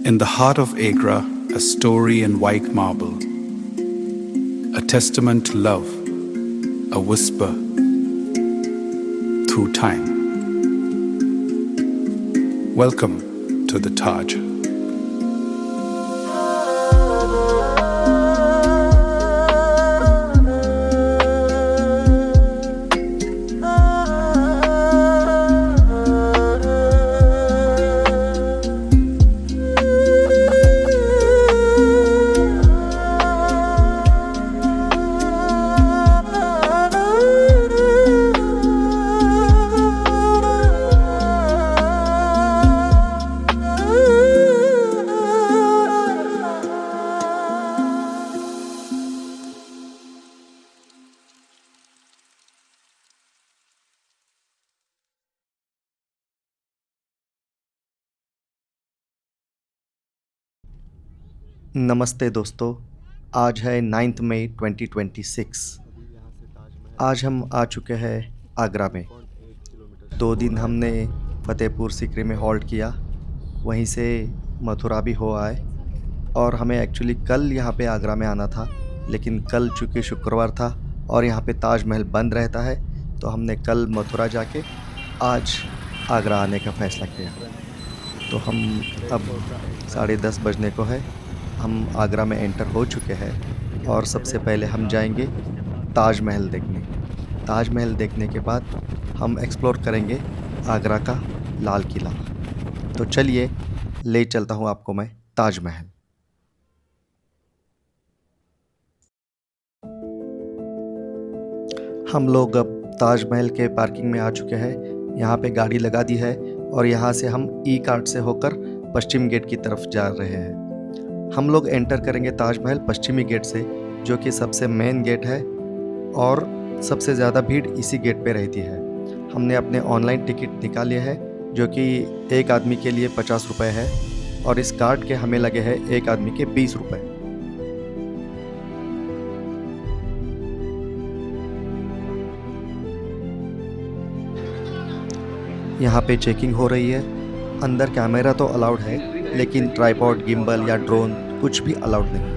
In the heart of Agra, a story in white marble, a testament to love, a whisper through time. Welcome to the Taj. नमस्ते दोस्तों, आज है 9 मई 2026। आज हम आ चुके हैं आगरा में। 2 दिन हमने फतेहपुर सीकरी में हॉल्ट किया, वहीं से मथुरा भी हो आए और हमें एक्चुअली कल यहाँ पे आगरा में आना था, लेकिन कल चूँकि शुक्रवार था और यहाँ पे ताजमहल बंद रहता है तो हमने कल मथुरा जाके आज आगरा आने का फ़ैसला किया। तो हम अब 10:30 बजने को है, हम आगरा में एंटर हो चुके हैं और सबसे पहले हम जाएंगे ताजमहल देखने। ताजमहल देखने के बाद हम एक्सप्लोर करेंगे आगरा का लाल किला। तो चलिए ले चलता हूँ आपको मैं ताजमहल। हम लोग अब ताजमहल के पार्किंग में आ चुके हैं। यहाँ पे गाड़ी लगा दी है और यहाँ से हम ई कार्ट से होकर पश्चिम गेट की तरफ जा रहे हैं। हम लोग एंटर करेंगे ताजमहल पश्चिमी गेट से, जो कि सबसे मेन गेट है और सबसे ज़्यादा भीड़ इसी गेट पे रहती है। हमने अपने ऑनलाइन टिकट निकाले हैं, जो कि एक आदमी के लिए 50 रुपये है और इस कार्ड के हमें लगे हैं एक आदमी के 20 रुपये। यहाँ पे चेकिंग हो रही है। अंदर कैमरा तो अलाउड है, लेकिन ट्राइपॉड, गिम्बल या ड्रोन कुछ भी अलाउड नहीं।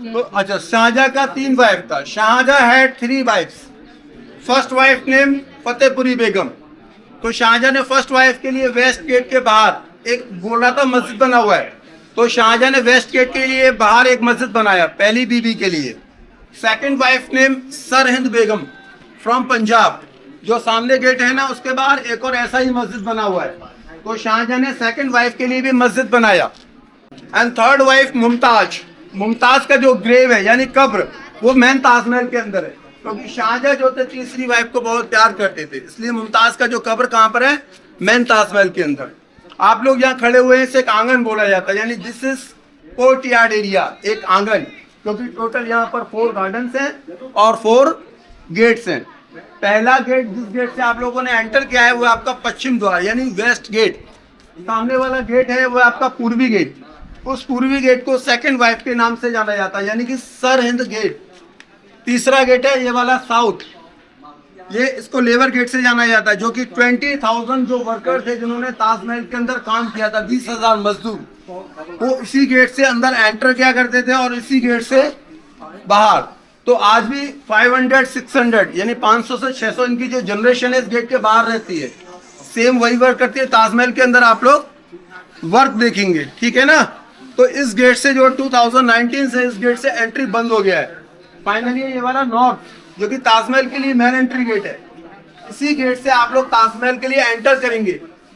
तो अच्छा, शाहजहां का 3 वाइफ था। Shahjahan had 3 wives. First wife name Fatehpuri Begum. तो शाहजहां ने फर्स्ट वाइफ के लिए वेस्ट गेट के बाहर एक बोल रहा था मस्जिद बना हुआ है, तो शाहजहां ने वेस्ट गेट के लिए बाहर एक मस्जिद बनाया पहली बीबी के लिए। Second wife name Sirhind Begum from Punjab. जो सामने गेट है ना, उसके बाहर एक और ऐसा ही मस्जिद बना हुआ है, तो शाहजहां ने सेकंड वाइफ के लिए भी मस्जिद बनाया। And third wife Mumtaz. Mumtaz का जो ग्रेव है यानी कब्र, वो मेन ताजमहल के अंदर है, क्योंकि शाहजहां जो थे तीसरी वाइफ को बहुत प्यार करते थे, इसलिए मुमताज का जो कब्र कहाँ पर है? मेन ताजमहल के अंदर। आप लोग यहाँ खड़े हुए हैं, इसे एक आंगन बोला जाता है, यानी दिस इज कोर्टयार्ड एरिया, एक आंगन, क्योंकि टोटल यहाँ पर 4 गार्डन्स हैं और 4 गेट्स हैं। पहला गेट, जिस गेट से आप लोगों ने एंटर किया है, वो आपका पश्चिम द्वार यानी वेस्ट गेट। सामने वाला गेट है वो आपका पूर्वी गेट। उस पूर्वी गेट को सेकंड वाइफ के नाम से जाना जाता है, यानी कि सरहिंद गेट। तीसरा गेट है ये वाला साउथ, ये इसको लेबर गेट से जाना जाता है, जो कि 20,000 जो वर्कर थे जिन्होंने ताजमहल के अंदर काम किया था, 20,000 मजदूर, वो इसी गेट से अंदर एंटर किया करते थे और इसी गेट से बाहर। तो आज भी 500-600 यानी 500 से 600 इनकी जो जनरेशन है इस गेट के बाहर रहती है, सेम वही वर्क करती है। ताजमहल के अंदर आप लोग वर्क देखेंगे, ठीक है ना। तो इस गेट से जो 2019 से इस गेट से एंट्री बंद हो गया है। फाइनली ये वाला नॉर्थ, जो कि ताजमहल के लिए मेन एंट्री गेट है, इसी गेट से आप लोग ताजमहल के लिए एंटर करेंगे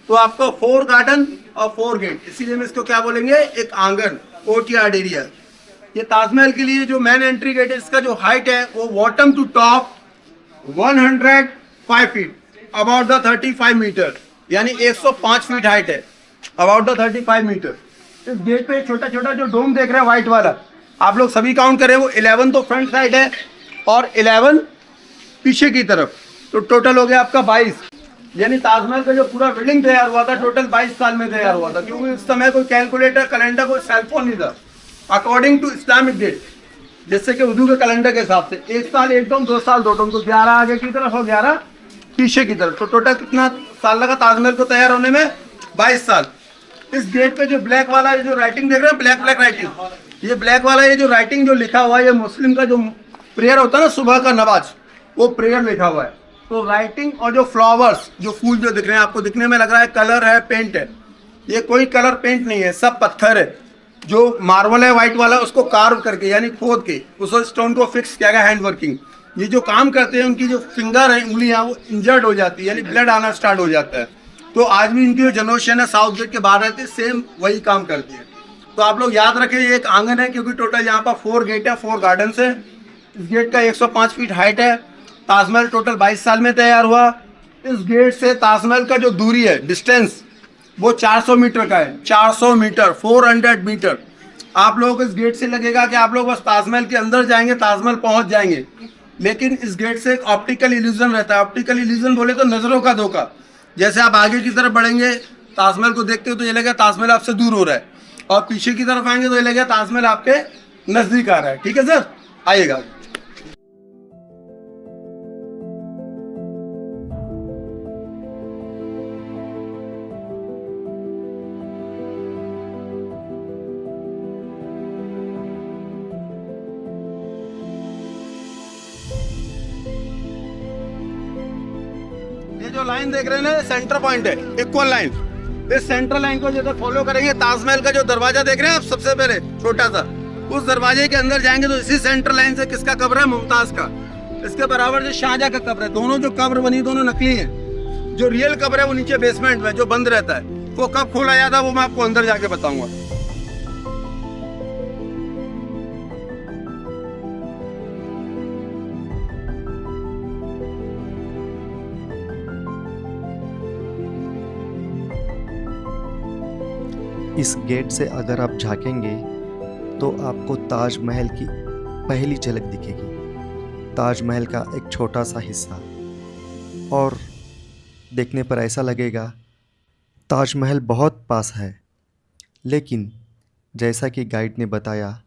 तो आपको 4 गार्डन और 4 गेट, इसीलिए हम इसको क्या बोलेंगे? एक आंगन, कोर्टयार्ड एरिया। ये ताजमहल के लिए जो मेन एंट्री गेट है, इसका जो हाइट है वो bottom to top 105 feet, about the 35 metre, यानी 105 फीट हाइट है, अबाउट द 35 मीटर। इस गेट पे छोटा छोटा जो डोम देख रहे हैं व्हाइट वाला, आप लोग सभी काउंट करें, वो 11 तो फ्रंट साइड है और 11 पीछे की तरफ, तो टोटल हो गया आपका 22। यानी ताजमहल का जो पूरा बिल्डिंग तैयार हुआ था टोटल 22 साल में तैयार हुआ था, क्योंकि उस समय कोई कैलकुलेटर, कैलेंडर, कोई सेलफोन नहीं था, अकॉर्डिंग टू इस्लामिक डेट, जैसे कि उर्दू के कैलेंडर के हिसाब से 1 साल 1 टोम, 2 साल 2 टोम, तो 11 आगे की तरफ और 11 पीछे की तरफ, तो टोटल कितना साल लगा ताजमहल को तैयार होने में? 22 साल। इस गेट पे जो ब्लैक वाला जो राइटिंग देख रहे हैं, ब्लैक ब्लैक राइटिंग, ये ब्लैक वाला ये जो राइटिंग जो लिखा हुआ है, ये मुस्लिम का जो प्रेयर होता है ना सुबह का नमाज, वो प्रेयर लिखा हुआ है। तो राइटिंग और जो फ्लावर्स, जो फूल जो दिख रहे हैं आपको, दिखने में लग रहा है कलर है, पेंट है, ये कोई कलर पेंट नहीं है, सब पत्थर है। जो मार्बल है व्हाइट वाला, उसको कार्व करके यानी खोद के उस स्टोन को फिक्स किया गया, हैंड वर्किंग। ये जो काम करते हैं उनकी जो फिंगर है, उंगलियां, वो इंजर्ड हो जाती है, यानी ब्लड आना स्टार्ट हो जाता है। तो आज भी इनकी जो जनरेशन है साउथ गेट के बाहर रहती है, सेम वही काम करती है। तो आप लोग याद रखें, ये एक आंगन है, क्योंकि टोटल यहाँ पर 4 गेट है, 4 गार्डन है। इस गेट का 105 फीट हाइट है। ताजमहल टोटल 22 साल में तैयार हुआ। इस गेट से ताजमहल का जो दूरी है, डिस्टेंस, वो 400 मीटर का है, 400 मीटर, 400 मीटर। आप लोग इस गेट से लगेगा कि आप लोग बस ताजमहल के अंदर जाएंगे, ताजमहल पहुंच जाएंगे, लेकिन इस गेट से एक ऑप्टिकल इल्यूजन रहता है। ऑप्टिकल इल्यूजन बोले तो नज़रों का धोखा। जैसे आप आगे की तरफ बढ़ेंगे, ताजमहल को देखते हो तो ये लगेगा ताजमहल आपसे दूर हो रहा है, और पीछे की तरफ आएंगे तो ये लगेगा ताजमहल आपके नज़दीक आ रहा है। ठीक है सर, आइएगा। ये जो लाइन देख रहे हैं ना, सेंटर पॉइंट है, इक्वल लाइन। इस सेंटर लाइन को जैसे फॉलो करेंगे, ताजमहल का जो दरवाजा देख रहे हैं आप सबसे पहले छोटा सा, उस दरवाजे के अंदर जाएंगे तो इसी सेंटर लाइन से किसका कब्र है? मुमताज का। इसके बराबर जो शाहजहां का कब्र है। दोनों जो कब्र बनी, दोनों नकली हैं। जो रियल कब्र है वो नीचे बेसमेंट में जो बंद रहता है, वो कब खोला जाता है वो मैं आपको अंदर जाके बताऊंगा। इस गेट से अगर आप झांकेंगे तो आपको ताजमहल की पहली झलक दिखेगी, ताजमहल का एक छोटा सा हिस्सा, और देखने पर ऐसा लगेगा ताजमहल बहुत पास है। लेकिन जैसा कि गाइड ने बताया,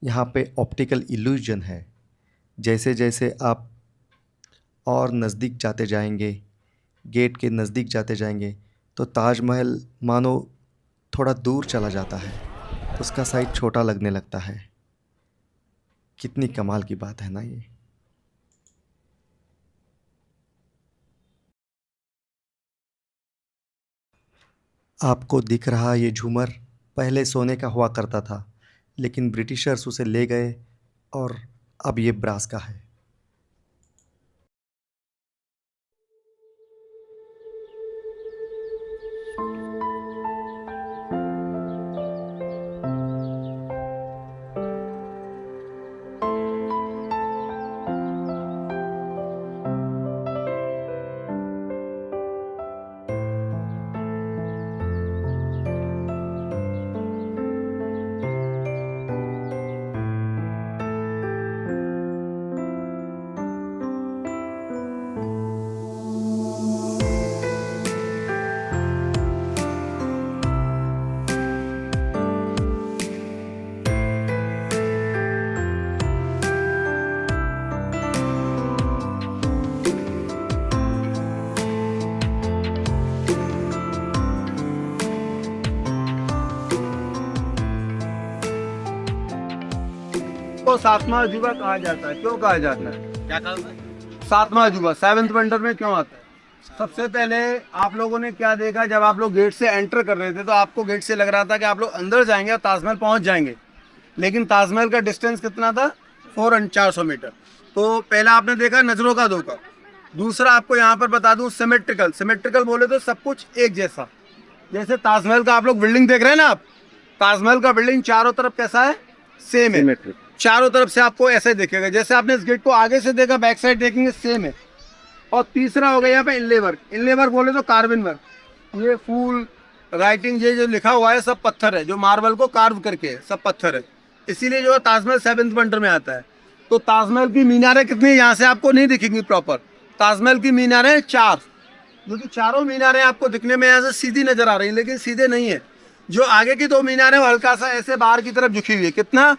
यहाँ पे ऑप्टिकल इल्यूजन है। जैसे जैसे आप और नज़दीक जाते जाएंगे, गेट के नज़दीक जाते जाएंगे, तो ताजमहल मानो थोड़ा दूर चला जाता है, उसका साइज छोटा लगने लगता है। कितनी कमाल की बात है ना ये। आपको दिख रहा ये झूमर पहले सोने का हुआ करता था, लेकिन ब्रिटिशर्स उसे ले गए और अब ये ब्रास का है। को सातवां अजूबा कहा जाता है। क्यों कहा जाता है? क्या कहा? सातवां अजूबा, 7th वंडर में क्यों आता है? सबसे पहले आप लोगों ने क्या देखा, जब आप लोग गेट से एंटर कर रहे थे तो आपको गेट से लग रहा था कि आप लोग अंदर जाएंगे और ताजमहल पहुंच जाएंगे, लेकिन ताजमहल का डिस्टेंस कितना था? 400 मीटर। तो पहला आपने देखा नजरों का धोखा। दूसरा आपको यहाँ पर बता दूं, सिमेट्रिकल। सिमेट्रिकल बोले तो सब कुछ एक जैसा। जैसे ताजमहल का आप लोग बिल्डिंग देख रहे हैं ना, आप ताजमहल का बिल्डिंग चारों तरफ कैसा है? सेम है। चारों तरफ से आपको ऐसे दिखेगा, जैसे आपने इस गेट को आगे से देखा, बैक साइड देखेंगे सेम है। और तीसरा हो गया यहाँ पे इनले वर्क। इनले वर्क बोले तो कार्बन वर्क, ये फूल राइटिंग ये जो लिखा हुआ है सब पत्थर है, जो मार्बल को कार्व करके है, सब पत्थर है। इसीलिए जो ताजमहल 7th वंडर में आता है। तो ताजमहल की मीनारें कितनी यहाँ से आपको नहीं दिखेंगी प्रॉपर। ताजमहल की मीनारें 4, जो कि चारों मीनारें आपको दिखने में यहाँ से सीधी नजर आ रही है, लेकिन सीधे नहीं है। जो आगे की 2 मीनारें वो हल्का सा ऐसे बाहर की तरफ झुकी हुई है। कितना?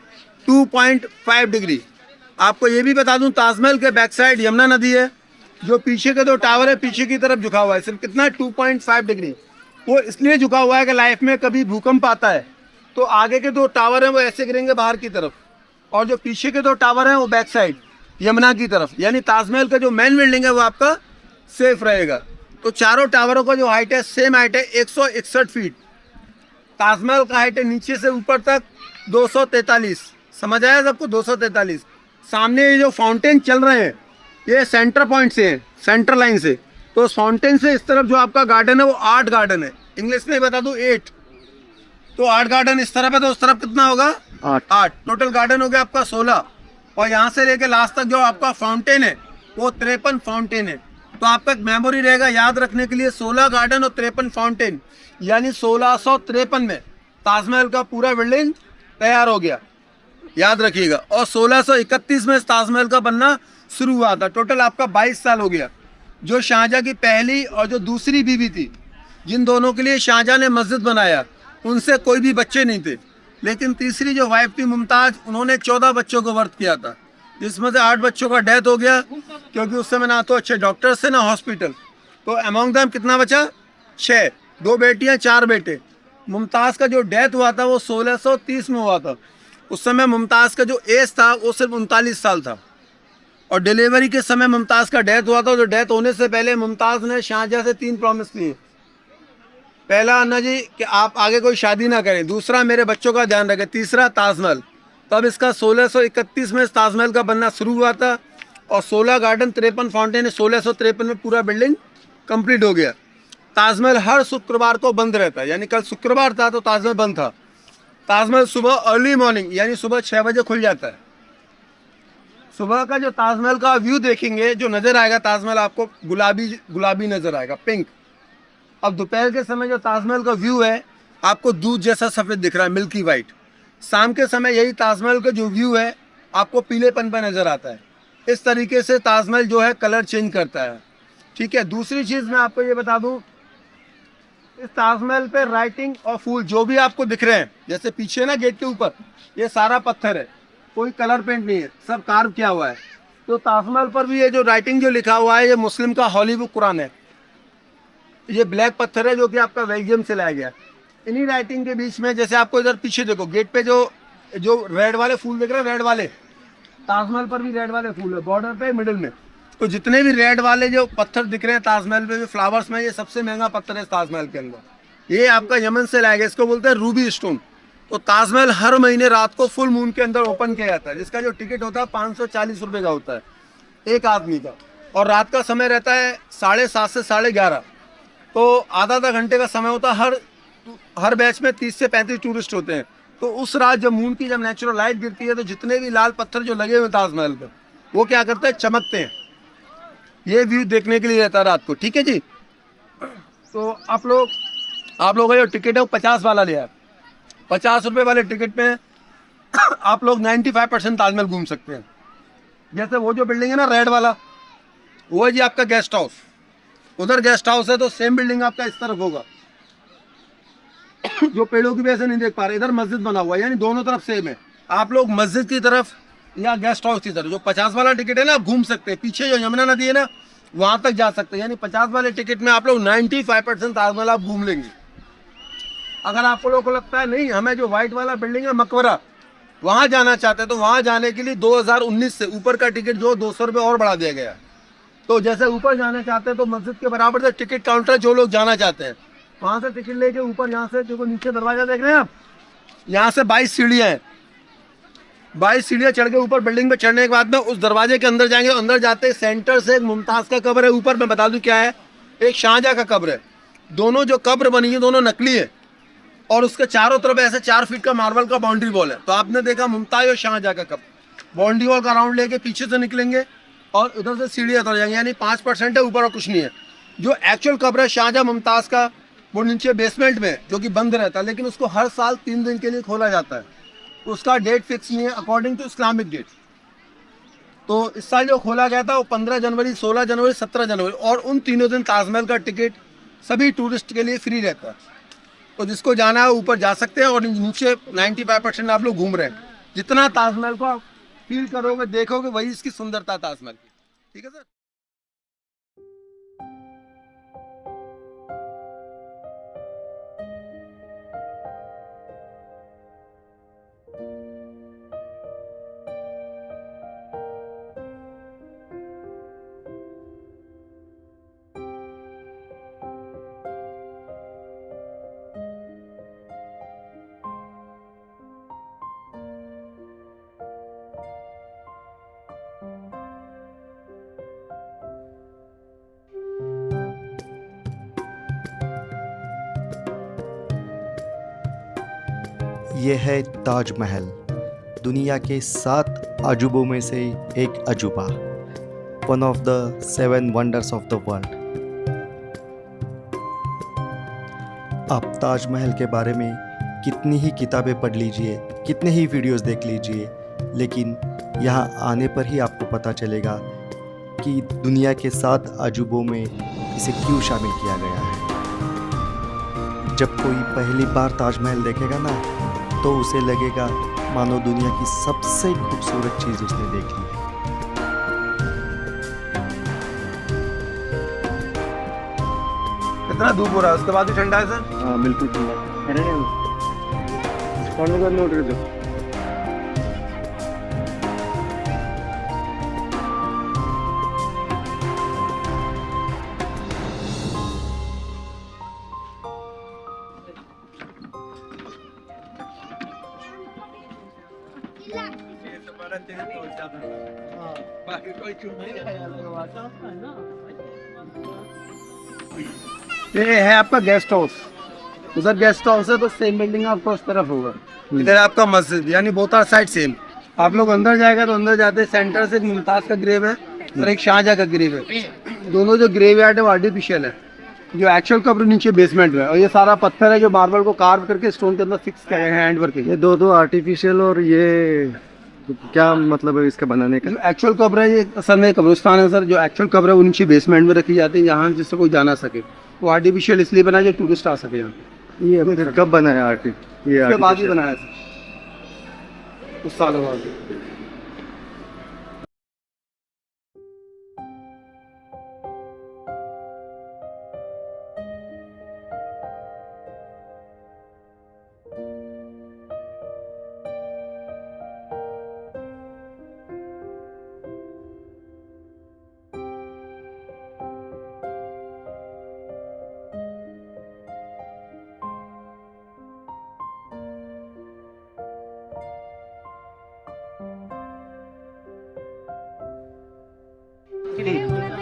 2.5 डिग्री। आपको ये भी बता दूं, ताजमहल के बैक साइड यमुना नदी है। जो पीछे के 2 टावर है पीछे की तरफ झुका हुआ है, सिर्फ कितना? 2.5 डिग्री। वो इसलिए झुका हुआ है कि लाइफ में कभी भूकंप आता है तो आगे के 2 टावर हैं वो ऐसे गिरेंगे बाहर की तरफ, और जो पीछे के 2 टावर हैं वो बैक साइड यमुना की तरफ। यानी ताजमहल का जो मेन बिल्डिंग है वो आपका सेफ रहेगा। तो चारों टावरों का जो हाइट है सेम हाइट है, 161 फीट। ताजमहल का हाइट है नीचे से ऊपर तक 243। समझ आया सबको? 243। सामने ये जो फाउंटेन चल रहे हैं ये सेंटर पॉइंट से है, सेंटर लाइन से। तो उस फाउंटेन से इस तरफ जो आपका गार्डन है वो 8 गार्डन है। इंग्लिश में बता दूं 8। तो 8 गार्डन इस तरफ है, तो उस तरफ कितना होगा? 8। टोटल गार्डन हो गया आपका 16। और यहाँ से लेके लास्ट तक जो आपका फाउंटेन है वो 53 फाउंटेन है। तो आपका एक मेमोरी रहेगा याद रखने के लिए, 16 गार्डन और 53 फाउंटेन, यानी 1653 में ताजमहल का पूरा बिल्डिंग तैयार हो गया, याद रखिएगा। और 1631 में ताजमहल का बनना शुरू हुआ था। टोटल आपका 22 साल हो गया। जो शाहजहाँ की पहली और जो दूसरी बीवी थी, जिन दोनों के लिए शाहजहाँ ने मस्जिद बनाया, उनसे कोई भी बच्चे नहीं थे। लेकिन तीसरी जो वाइफ थी मुमताज़, उन्होंने 14 बच्चों को बर्थ किया था, जिसमें से 8 बच्चों का डेथ हो गया, क्योंकि उस समय ना तो अच्छे डॉक्टर्स थे ना हॉस्पिटल। तो अमॉन्ग दैम कितना बचा? 6। 2 बेटियां 4 बेटे। मुमताज़ का जो डेथ हुआ था वो 1630 में हुआ था। उस समय मुमताज़ का जो एज था वो सिर्फ 39 साल था। और डिलीवरी के समय मुमताज़ का डेथ हुआ था। जो डेथ होने से पहले मुमताज़ ने शाहजहाँ से 3 प्रॉमिस किए। पहला अन्ना जी कि आप आगे कोई शादी ना करें, दूसरा मेरे बच्चों का ध्यान रखें, तीसरा ताजमहल। तब इसका 1631 में ताजमहल का बनना शुरू हुआ था। और 16 गार्डन 53 फाउंटेन 1653 में पूरा बिल्डिंग कंप्लीट हो गया। ताजमहल हर शुक्रवार को बंद रहता है, यानी कल शुक्रवार था तो ताजमहल बंद था। ताजमहल सुबह अर्ली मॉर्निंग यानी सुबह 6 बजे खुल जाता है। सुबह का जो ताजमहल का व्यू देखेंगे, जो नज़र आएगा ताजमहल आपको गुलाबी नज़र आएगा, पिंक। अब दोपहर के समय जो ताजमहल का व्यू है आपको दूध जैसा सफ़ेद दिख रहा है, मिल्की वाइट। शाम के समय यही ताजमहल का जो व्यू है आपको पीलेपन पर नज़र आता है। इस तरीके से ताजमहल जो है कलर चेंज करता है, ठीक है। दूसरी चीज़ मैं आपको ये बता दूं, इस ताजमहल पे राइटिंग और फूल जो भी आपको दिख रहे हैं, जैसे पीछे ना गेट के ऊपर, ये सारा पत्थर है, कोई कलर पेंट नहीं है, सब कार्व किया हुआ है। तो ताजमहल पर भी ये जो राइटिंग जो लिखा हुआ है ये मुस्लिम का होली बुक कुरान है। ये ब्लैक पत्थर है जो कि आपका बेल्जियम से लाया गया। इन्हीं राइटिंग के बीच में जैसे आपको इधर पीछे देखो गेट पे जो रेड वाले फूल दिख रहे हैं, रेड वाले, ताजमहल पर भी रेड वाले फूल है, बॉर्डर पे मिडिल में। तो जितने भी रेड वाले जो पत्थर दिख रहे हैं ताजमहल पे भी फ्लावर्स में, ये सबसे महंगा पत्थर है ताजमहल के अंदर। ये आपका यमन से लाया गया, इसको बोलते हैं रूबी स्टोन। तो ताजमहल हर महीने रात को फुल मून के अंदर ओपन किया जाता है, जिसका जो टिकट होता है 540 रुपये का होता है एक आदमी का। और रात का समय रहता है 7:30 से 11:30। तो आधा घंटे का समय होता है। हर बैच में 30 से 35 टूरिस्ट होते हैं। तो उस रात जब मून की जब नेचुरल लाइट गिरती है तो जितने भी लाल पत्थर जो लगे हुए ताजमहल पर वो क्या करते हैं, चमकते हैं। ये व्यू देखने के लिए रहता है रात को, ठीक है जी। तो आप लोग का जो टिकट है वो 50 वाला लिया है। 50 रुपये वाले टिकट में आप लोग 95% ताजमहल घूम सकते हैं। जैसे वो जो बिल्डिंग है ना रेड वाला, वो है जी आपका गेस्ट हाउस। उधर गेस्ट हाउस है तो सेम बिल्डिंग आपका इस तरफ होगा। जो पेड़ों की वजह से नहीं देख पा रहे, इधर मस्जिद बना हुआ है, यानी दोनों तरफ सेम है। आप लोग मस्जिद की तरफ या गेस्ट हाउस की तरफ, जो 50 वाला टिकट है ना आप घूम सकते हैं। पीछे जो यमुना नदी है ना वहाँ तक जा सकते हैं। यानी 50 वाले टिकट में आप लोग 95% ताजमहल आप घूम लेंगे। अगर आप लोगों को लगता है नहीं हमें जो व्हाइट वाला बिल्डिंग है मकबरा वहाँ जाना चाहते हैं, तो वहाँ जाने के लिए 2019 से ऊपर का टिकट जो 200 रुपये और बढ़ा दिया गया है। तो जैसे ऊपर जाना चाहते हैं तो मस्जिद के बराबर से टिकट काउंटर, जो लोग जाना चाहते हैं वहाँ से टिकट लेके ऊपर, यहाँ से जो नीचे दरवाजा देख रहे हैं आप, यहाँ से 22 सीढ़ियाँ हैं। 22 सीढ़ियाँ चढ़ के ऊपर बिल्डिंग पे चढ़ने के बाद में उस दरवाजे के अंदर जाएंगे। अंदर जाते सेंटर से एक मुमताज़ का कब्र है, ऊपर मैं बता दूं क्या है, एक शाहजहाँ का कब्र है। दोनों जो कब्र बनी है दोनों नकली है। और उसके चारों तरफ ऐसे 4 फीट का मार्बल का बाउंड्री वॉल है। तो आपने देखा मुमताज और शाहजहाँ का कब्र, बाउंड्री वॉल का राउंड लेके पीछे से निकलेंगे और उधर से सीढ़ियाँ उतर जाएंगे, यानी 5% है, ऊपर और कुछ नहीं है। जो एक्चुअल कब्र है शाहजहाँ मुमताज़ का, वो नीचे बेसमेंट में जो कि बंद रहता है, लेकिन उसको हर साल 3 दिन के लिए खोला जाता है। उसका डेट फिक्स नहीं है अकॉर्डिंग टू इस्लामिक डेट। तो इस साल जो खोला गया था वो 15 जनवरी, 16 जनवरी, 17 जनवरी, और उन तीनों दिन ताजमहल का टिकट सभी टूरिस्ट के लिए फ्री रहता है। तो जिसको जाना है ऊपर जा सकते हैं, और नीचे 95% आप लोग घूम रहे हैं। जितना ताजमहल को आप फील करोगे, देखोगे, वही इसकी सुंदरता ताजमहल की। ठीक है सर। ये है ताजमहल, दुनिया के 7 अजूबों में से एक अजूबा, one of the 7 wonders of the world. आप ताजमहल के बारे में कितनी ही किताबें पढ़ लीजिए, कितने ही वीडियोस देख लीजिए, लेकिन यहाँ आने पर ही आपको पता चलेगा कि दुनिया के 7 अजूबों में इसे क्यों शामिल किया गया है। जब कोई पहली बार ताजमहल देखेगा ना, तो उसे लगेगा मानो दुनिया की सबसे खूबसूरत चीज़ उसने देख ली है। कितना धूप हो रहा है, उसके बाद भी ठंडा है सर। हाँ बिल्कुल ठंडा। ये है आपका गेस्ट हाउस, उधर गेस्ट हाउस है, तो सेम बिल्डिंग आपको उस तरफ होगा। इधर आपका मस्जिद, यानी बोथ आर साइड सेम। आप लोग अंदर जाएगा तो अंदर जाते सेंटर से एक मुमताज का ग्रेव है और एक शाहजहाँ का ग्रेव है। दोनों जो ग्रेव यार्ड है वो आर्टिफिशियल है, जो एक्चुअल कब्र नीचे बेसमेंट में है। और ये सारा पत्थर है जो मार्बल को कार्व करके स्टोन के अंदर फिक्स किया गया है, हैंड वर्क। ये दो आर्टिफिशियल, और ये क्या मतलब है इसका बनाने का? एक्चुअल कब्र है ये, असल में कब्रिस्तान है सर। जो एक्चुअल कब्र है वो नीचे बेसमेंट में रखी जाती है, यहाँ जिससे कोई जा ना सके। वो आर्टिफिशियल इसलिए बना जो टूरिस्ट आ सके यहाँ। ये फिर कब बनाया ये? उसके बाद ही बनाया था, कुछ सालों बाद।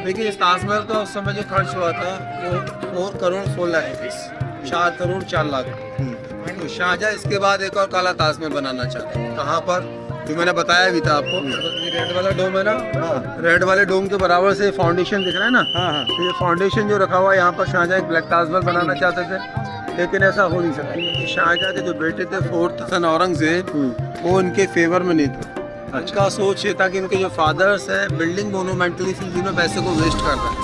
देखिए इस ताजमहल का उस समय जो खर्च हुआ था वो 4 करोड़ 16 लाख रुपीस, 4 करोड़ 4 लाख। तो शाहजहाँ इसके बाद एक और काला ताजमहल बनाना चाहते हैं। कहाँ पर, जो मैंने बताया भी था आपको, रेड वाला डोम है ना, रेड वाले डोम के बराबर से फाउंडेशन दिख रहा है ना। तो ये फाउंडेशन जो रखा हुआ है यहाँ पर, शाहजहाँ एक ब्लैक ताजमहल बनाना चाहते थे, लेकिन ऐसा हो नहीं सका। शाहजहाँ के जो बेटे थे 4th सन औरंगजेब, वो उनके फेवर में नहीं थे। उनका सोच ये था कि उनके जो फादर्स है बिल्डिंग मोनूमेंटली में पैसे को वेस्ट कर रहा है।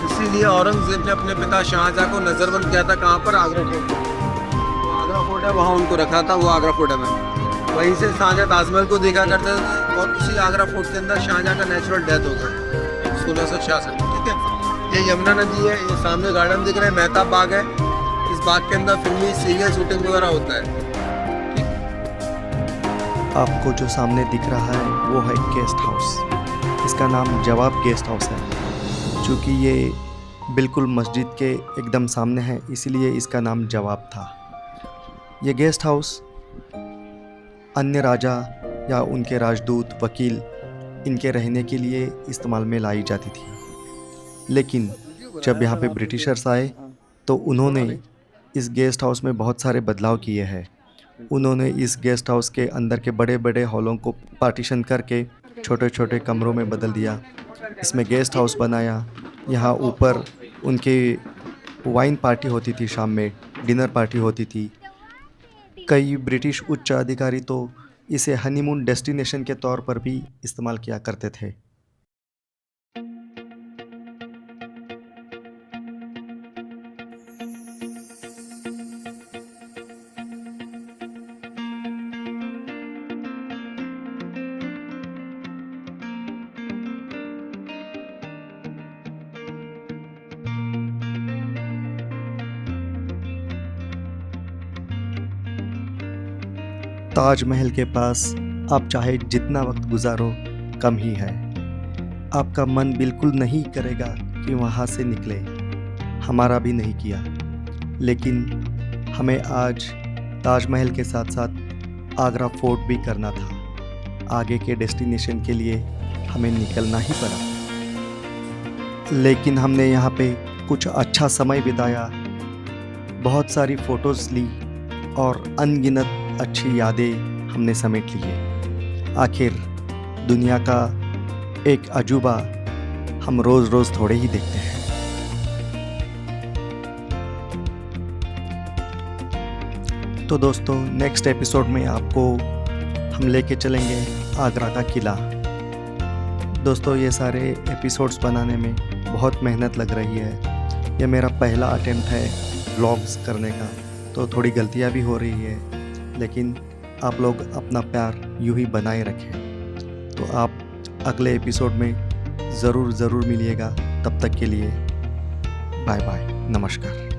इसीलिए औरंगजेब ने अपने पिता शाहजहाँ को नजरबंद किया था। कहाँ पर? आगरा फोर्ट। तो आगरा फोर्ट है, वहाँ उनको रखा था, वो आगरा फोर्ट है। वहीं से शाहजहाँ ताजमहल को देखा करते थे, और उसी आगरा फोर्ट के अंदर शाहजहाँ का नेचुरल डेथ हो गया 1666। ठीक है, ये यमुना नदी है, ये सामने गार्डन दिख रहा है, मेहताब बाग है। इस बाग के अंदर फिल्मी सीरियल शूटिंग वगैरह होता है। आपको जो सामने दिख रहा है वो है गेस्ट हाउस। इसका नाम जवाब गेस्ट हाउस है। चूँकि ये बिल्कुल मस्जिद के एकदम सामने है, इसलिए इसका नाम जवाब था। ये गेस्ट हाउस अन्य राजा या उनके राजदूत, वकील, इनके रहने के लिए इस्तेमाल में लाई जाती थी। लेकिन जब यहाँ पे ब्रिटिशर्स आए तो उन्होंने इस गेस्ट हाउस में बहुत सारे बदलाव किए हैं। उन्होंने इस गेस्ट हाउस के अंदर के बड़े बड़े हॉलों को पार्टीशन करके छोटे छोटे कमरों में बदल दिया। इसमें गेस्ट हाउस बनाया। यहाँ ऊपर उनकी वाइन पार्टी होती थी, शाम में डिनर पार्टी होती थी। कई ब्रिटिश उच्च अधिकारी तो इसे हनीमून डेस्टिनेशन के तौर पर भी इस्तेमाल किया करते थे। ताजमहल के पास आप चाहे जितना वक्त गुजारो कम ही है। आपका मन बिल्कुल नहीं करेगा कि वहाँ से निकले, हमारा भी नहीं किया। लेकिन हमें आज ताजमहल के साथ साथ आगरा फोर्ट भी करना था। आगे के डेस्टिनेशन के लिए हमें निकलना ही पड़ा। लेकिन हमने यहाँ पे कुछ अच्छा समय बिताया, बहुत सारी फ़ोटोज़ ली और अनगिनत अच्छी यादें हमने समेट ली है। आखिर दुनिया का एक अजूबा हम रोज़ रोज़ थोड़े ही देखते हैं। तो दोस्तों, नेक्स्ट एपिसोड में आपको हम लेके चलेंगे आगरा का किला। दोस्तों, ये सारे एपिसोड्स बनाने में बहुत मेहनत लग रही है। ये मेरा पहला अटेम्प्ट है व्लॉग्स करने का, तो थोड़ी गलतियाँ भी हो रही है। लेकिन आप लोग अपना प्यार यूं ही बनाए रखें। तो आप अगले एपिसोड में ज़रूर मिलिएगा। तब तक के लिए बाय बाय, नमस्कार।